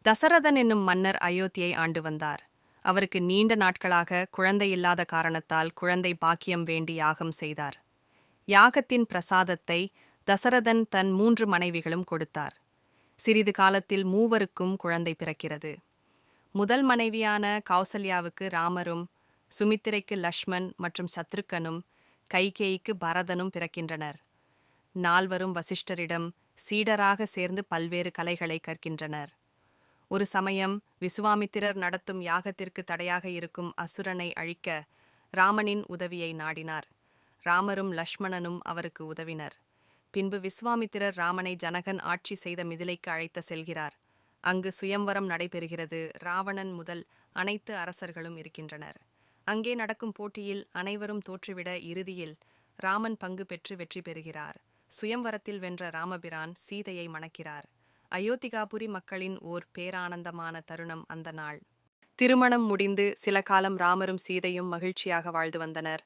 தசரதன் என்னும் மன்னர் அயோத்தியை ஆண்டு வந்தார். அவருக்கு நீண்ட நாட்களாக குழந்தை இல்லாத காரணத்தால் குழந்தை பாக்கியம் வேண்டி யாகம் செய்தார். யாகத்தின் பிரசாதத்தை தசரதன் தன் 3 மனைவிகளும் கொடுத்தார். சிறிது காலத்தில் மூவருக்கும் குழந்தை பிறக்கிறது. முதல் மனைவியான கௌசல்யாவுக்கு ராமரும், சுமித்திரைக்கு லக்ஷ்மண் மற்றும் சத்ருக்கனும், கைகேயிக்கு பரதனும் பிறக்கின்றனர். நால்வரும் வசிஷ்டரிடம் சீடராக சேர்ந்து பல்வேறு கலைகளை கற்கின்றனர். ஒரு சமயம் விசுவாமித்திரர் நடத்தும் யாகத்திற்கு தடையாக இருக்கும் அசுரனை அழிக்க ராமனின் உதவியை நாடினார். ராமரும் லக்ஷ்மணனும் அவருக்கு உதவினர். பின்பு விசுவாமித்திரர் ராமனை ஜனகன் ஆட்சி செய்த மிதிலைக்கு அழைத்து செல்கிறார். அங்கு சுயம்வரம் நடைபெறுகிறது. ராவணன் முதல் அனைத்து அரசர்களும் இருக்கின்றனர். அங்கே நடக்கும் போட்டியில் அனைவரும் தோற்றுவிட இறுதியில் ராமன் பங்கு பெற்று வெற்றி பெறுகிறார். சுயம்வரத்தில் வென்ற ராமபிரான் சீதையை மணக்கிறார். அயோத்திகாபுரி மக்களின் ஓர் பேரானந்தமான தருணம் அந்த நாள். திருமணம் முடிந்து சில காலம் ராமரும் சீதையும் மகிழ்ச்சியாக வாழ்ந்து வந்தனர்.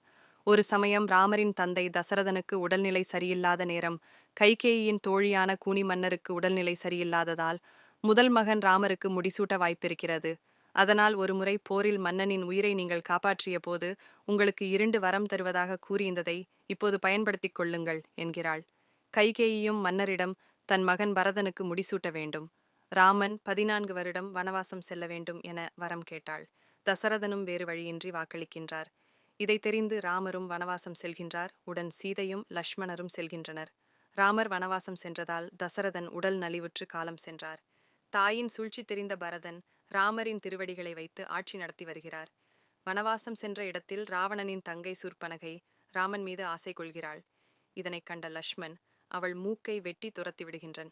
ஒரு சமயம் ராமரின் தந்தை தசரதனுக்கு உடல்நிலை சரியில்லாத நேரம். கைகேயியின் தோழியான கூனி மன்னருக்கு உடல்நிலை சரியில்லாததால் முதல் மகன் ராமருக்கு முடிசூட்ட வாய்ப்பிருக்கிறது. அதனால் ஒருமுறை போரில் மன்னனின் உயிரை நீங்கள் காப்பாற்றிய போது உங்களுக்கு 2 வரம் தருவதாக கூறியிருந்ததை இப்போது பயன்படுத்திக் கொள்ளுங்கள் என்கிறாள். கைகேயியும் மன்னரிடம் தன் மகன் பரதனுக்கு முடிசூட்ட வேண்டும், ராமன் 14 வருடம் வனவாசம் செல்ல வேண்டும் என வரம் கேட்டாள். தசரதனும் வேறு வழியின்றி வாக்களிக்கின்றார். இதை தெரிந்து ராமரும் வனவாசம் செல்கின்றார். உடன் சீதையும் லக்ஷ்மணரும் செல்கின்றனர். ராமர் வனவாசம் சென்றதால் தசரதன் உடல் நலிவுற்று காலம் சென்றார். தாயின் சூழ்ச்சி தெரிந்த பரதன் ராமரின் திருவடிகளை வைத்து ஆட்சி நடத்தி வருகிறார். வனவாசம் சென்ற இடத்தில் ராவணனின் தங்கை சூர்பனகை ராமன் மீது ஆசை கொள்கிறாள். இதனைக் கண்ட லக்ஷ்மண் அவள் மூக்கை வெட்டி துரத்தி விடுகின்றன்.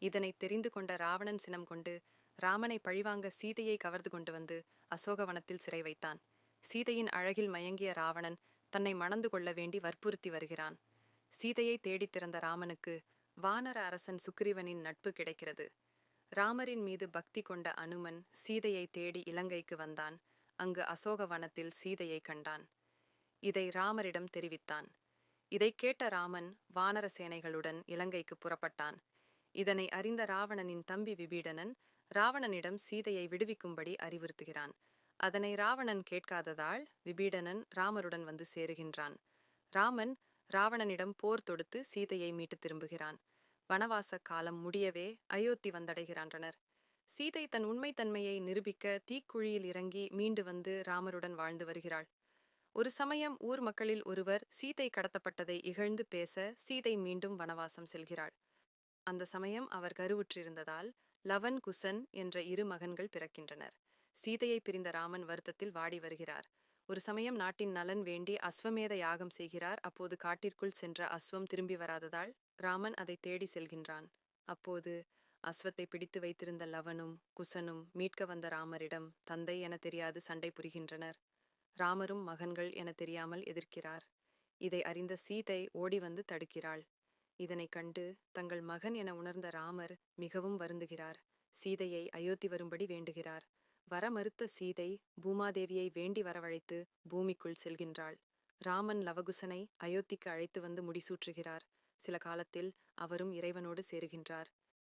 இதனை தெரிந்து கொண்ட ராவணன் சினம் கொண்டு ராமனை பழிவாங்க சீதையை கவர்ந்து கொண்டு வந்து அசோகவனத்தில் சிறை வைத்தான். சீதையின் அழகில் மயங்கிய ராவணன் தன்னை மணந்து கொள்ள வேண்டி வற்புறுத்தி வருகிறான். சீதையை தேடித் திறந்த ராமனுக்கு வானர அரசன் சுக்கிரீவனின் நட்பு கிடைக்கிறது. ராமரின் மீது பக்தி கொண்ட அனுமன் சீதையை தேடி இலங்கைக்கு வந்தான். அங்கு அசோகவனத்தில் சீதையை கண்டான். இதை ராமரிடம் தெரிவித்தான். இதை கேட்ட ராமன் வானர சேனைகளுடன் இலங்கைக்கு புறப்பட்டான். இதனை அறிந்த ராவணனின் தம்பி விபீடனன் ராவணனிடம் சீதையை விடுவிக்கும்படி அறிவுறுத்துகிறான். அதனை ராவணன் கேட்காததால் விபீடனன் ராமருடன் வந்து சேருகின்றான். ராமன் ராவணனிடம் போர் தொடுத்து சீதையை மீட்டு திரும்புகிறான். வனவாச காலம் முடியவே அயோத்தி வந்தடைகின்றனர். சீதை தன் உண்மைத்தன்மையை நிரூபிக்க தீக்குழியில் இறங்கி மீண்டு வந்து ராமருடன் வாழ்ந்து வருகிறாள். ஒரு சமயம் ஊர் மக்களில் ஒருவர் சீதை கடத்தப்பட்டதை இகழ்ந்து பேச சீதை மீண்டும் வனவாசம் செல்கிறாள். அந்த சமயம் அவர் கருவுற்றிருந்ததால் லவன் குசன் என்ற 2 மகன்கள் பிறக்கின்றனர். சீதையை பிரிந்த ராமன் வருத்தத்தில் வாடி வருகிறார். ஒரு சமயம் நாட்டின் நலன் வேண்டி அஸ்வமேத யாகம் செய்கிறார். அப்போது காட்டிற்குள் சென்ற அஸ்வம் திரும்பி வராததால் ராமன் அதை தேடி செல்கின்றான். அப்போது அஸ்வத்தை பிடித்து வைத்திருந்த லவனும் குசனும் மீட்க வந்த ராமரிடம் தந்தை என தெரியாது சண்டை புரிகின்றனர். ராமரும் மகன்கள் என தெரியாமல் எதிர்க்கிறார். இதை அறிந்த சீதை ஓடி வந்து தடுக்கிறாள். இதனை கண்டு தங்கள் மகன் என உணர்ந்த ராமர் மிகவும் வருந்துகிறார். சீதையை அயோத்தி வரும்படி வேண்டுகிறார். வர மறுத்த சீதை பூமாதேவியை வேண்டி வரவழைத்து பூமிக்குள் செல்கின்றாள். ராமன் லவகுசனை அயோத்திக்கு அழைத்து வந்து முடிசூற்றுகிறார். சில காலத்தில் அவரும் இறைவனோடு சேருகின்றார்.